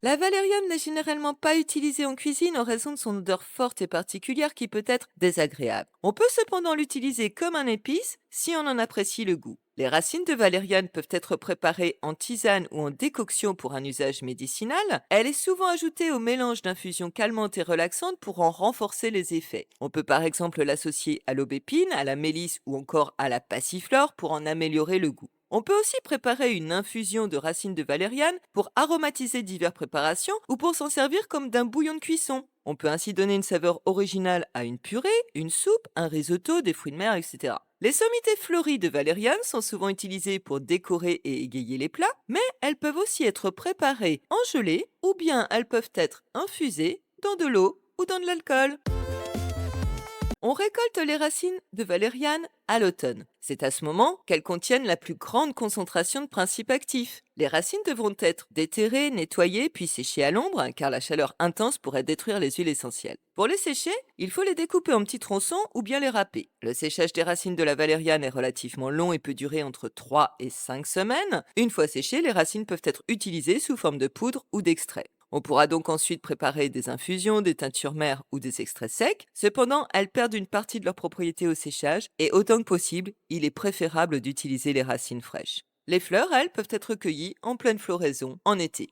La valériane n'est généralement pas utilisée en cuisine en raison de son odeur forte et particulière qui peut être désagréable. On peut cependant l'utiliser comme un épice si on en apprécie le goût. Les racines de valériane peuvent être préparées en tisane ou en décoction pour un usage médicinal. Elle est souvent ajoutée au mélange d'infusions calmantes et relaxantes pour en renforcer les effets. On peut par exemple l'associer à l'aubépine, à la mélisse ou encore à la passiflore pour en améliorer le goût. On peut aussi préparer une infusion de racines de valériane pour aromatiser diverses préparations ou pour s'en servir comme d'un bouillon de cuisson. On peut ainsi donner une saveur originale à une purée, une soupe, un risotto, des fruits de mer, etc. Les sommités fleuries de valériane sont souvent utilisées pour décorer et égayer les plats, mais elles peuvent aussi être préparées en gelée ou bien elles peuvent être infusées dans de l'eau ou dans de l'alcool. On récolte les racines de valériane à l'automne. C'est à ce moment qu'elles contiennent la plus grande concentration de principes actifs. Les racines devront être déterrées, nettoyées, puis séchées à l'ombre, car la chaleur intense pourrait détruire les huiles essentielles. Pour les sécher, il faut les découper en petits tronçons ou bien les râper. Le séchage des racines de la valériane est relativement long et peut durer entre 3 et 5 semaines. Une fois séchées, les racines peuvent être utilisées sous forme de poudre ou d'extrait. On pourra donc ensuite préparer des infusions, des teintures mères ou des extraits secs. Cependant, elles perdent une partie de leurs propriétés au séchage et autant que possible, il est préférable d'utiliser les racines fraîches. Les fleurs, elles, peuvent être cueillies en pleine floraison en été.